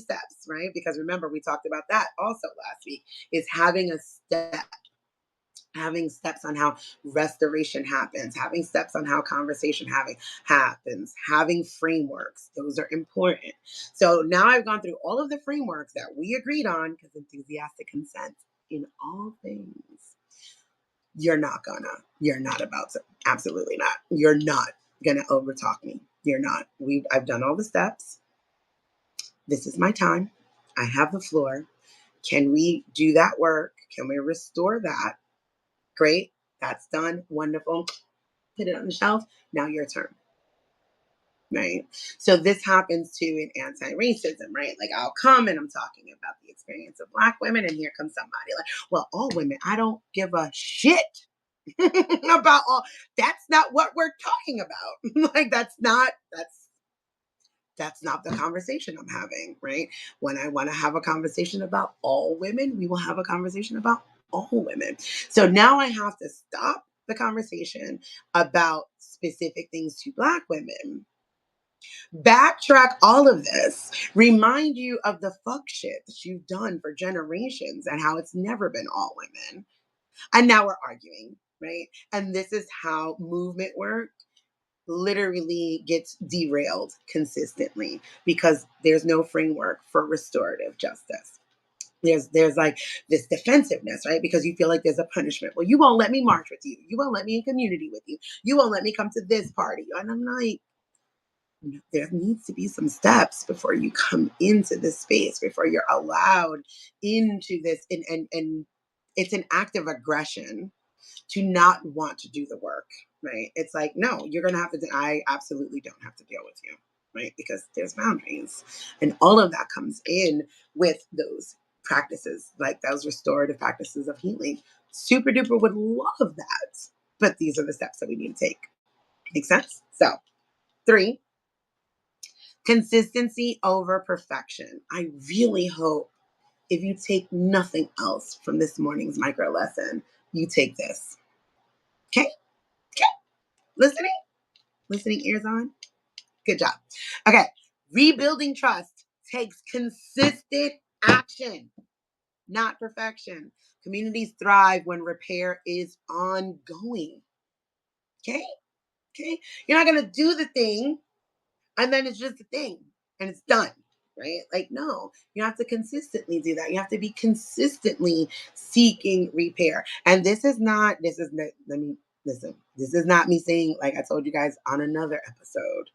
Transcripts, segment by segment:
steps, right? Because remember, we talked about that also last week, is having a step, having steps on how restoration happens, having steps on how conversation having happens, having frameworks. Those are important. So now I've gone through all of the frameworks that we agreed on because enthusiastic consent in all things. You're not about to, absolutely not. You're not gonna overtalk me. You're not. I've done all the steps. This is my time. I have the floor. Can we do that work? Can we restore that? Great. That's done. Wonderful. Put it on the shelf. Now your turn. Right. So this happens too in anti-racism, right? Like I'll come and I'm talking about the experience of Black women, and here comes somebody like, well, all women, I don't give a shit about all. That's not what we're talking about. Like that's not the conversation I'm having, right? When I want to have a conversation about all women, we will have a conversation about all women. So now I have to stop the conversation about specific things to Black women, backtrack all of this, remind you of the fuck shit that you've done for generations and how it's never been all women. And now we're arguing, right? And this is how movement work literally gets derailed consistently because there's no framework for restorative justice. There's like this defensiveness, right? Because you feel like there's a punishment. Well, you won't let me march with you. You won't let me in community with you. You won't let me come to this party. And I'm like, there needs to be some steps before you come into this space, before you're allowed into this. And it's an act of aggression to not want to do the work, right? It's like, no, you're going to have to, I absolutely don't have to deal with you, right? Because there's boundaries. And all of that comes in with those practices, like those restorative practices of healing. Super duper would love that. But these are the steps that we need to take. Make sense? So, 3, consistency over perfection. I really hope if you take nothing else from this morning's micro lesson, you take this. Okay? Okay? Listening? Listening ears on? Good job. Okay. Rebuilding trust takes consistent action, not perfection. Communities thrive when repair is ongoing. Okay? Okay? You're not going to do the thing and then it's just a thing and it's done. Right? Like, no, you have to consistently do that. You have to be consistently seeking repair. And let me listen, this is not me saying, like I told you guys on another episode,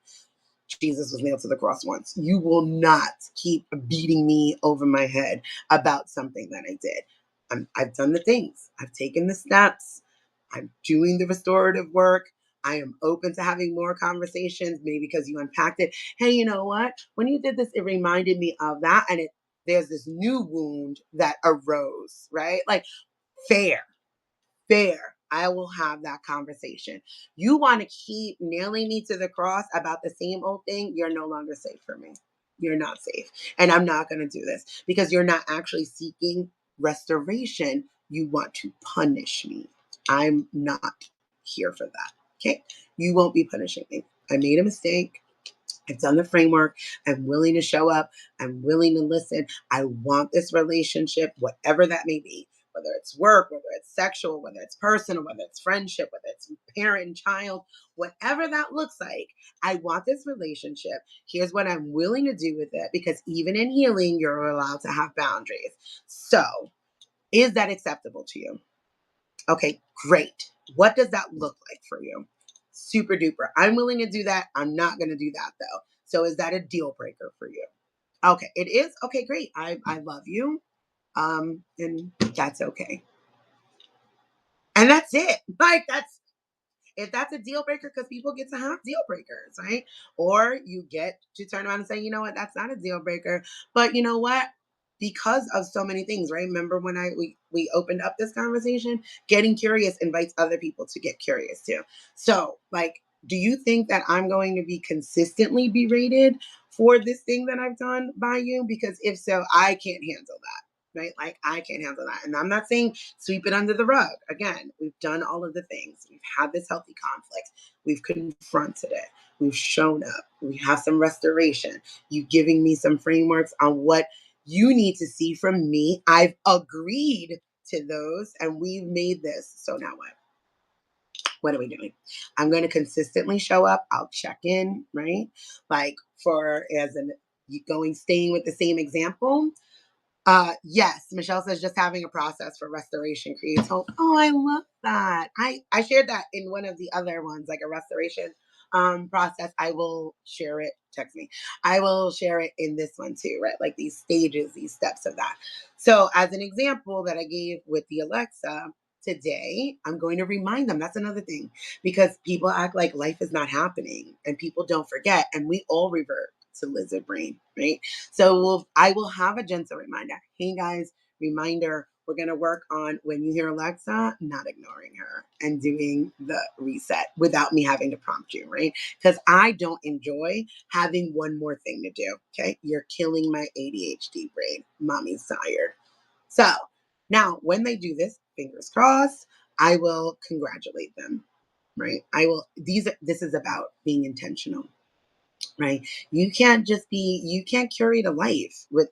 Jesus was nailed to the cross once. You will not keep beating me over my head about something that I did. I've done the things, I've taken the steps, I'm doing the restorative work. I am open to having more conversations, maybe because you unpacked it. Hey, you know what? When you did this, it reminded me of that. And there's this new wound that arose, right? Like, fair, fair. I will have that conversation. You want to keep nailing me to the cross about the same old thing, you're no longer safe for me. You're not safe. And I'm not going to do this because you're not actually seeking restoration. You want to punish me. I'm not here for that. Okay. You won't be punishing me. I made a mistake. I've done the framework. I'm willing to show up. I'm willing to listen. I want this relationship, whatever that may be, whether it's work, whether it's sexual, whether it's personal, whether it's friendship, whether it's parent and child, whatever that looks like. I want this relationship. Here's what I'm willing to do with it because even in healing, you're allowed to have boundaries. So, is that acceptable to you? Okay, great. What does that look like for you? Super duper. I'm willing to do that. I'm not going to do that though. So is that a deal breaker for you? Okay, it is. Okay, great. I love you. And that's okay. And that's it. Like that's if that's a deal breaker, because people get to have deal breakers, right? Or you get to turn around and say, you know what, that's not a deal breaker. But you know what? Because of so many things, right? Remember when we opened up this conversation? Getting curious invites other people to get curious too. So, like, do you think that I'm going to be consistently berated for this thing that I've done by you? Because if so, I can't handle that. right? Like, I can't handle that. And I'm not saying sweep it under the rug. Again, we've done all of the things. We've had this healthy conflict. We've confronted it. We've shown up. We have some restoration. You giving me some frameworks on what you need to see from me. I've agreed to those and we've made this. So now what? What are we doing? I'm going to consistently show up. I'll check in, right? Like, for as an going, staying with the same example. Yes, Michelle says just having a process for restoration creates hope. Oh, I love that. I shared that in one of the other ones, like a restoration process. I will share it. Text me. I will share it in this one too, right? Like these stages, these steps of that. So, as an example that I gave with the Alexa today, I'm going to remind them. That's another thing, because people act like life is not happening and people don't forget, and we all revert to lizard brain, right? So I will have a gentle reminder. Hey guys, reminder, we're going to work on when you hear Alexa, not ignoring her and doing the reset without me having to prompt you, right? Because I don't enjoy having one more thing to do. Okay. You're killing my ADHD brain. Mommy's tired. So now when they do this, fingers crossed, I will congratulate them, right? This is about being intentional, right? You can't curate a life without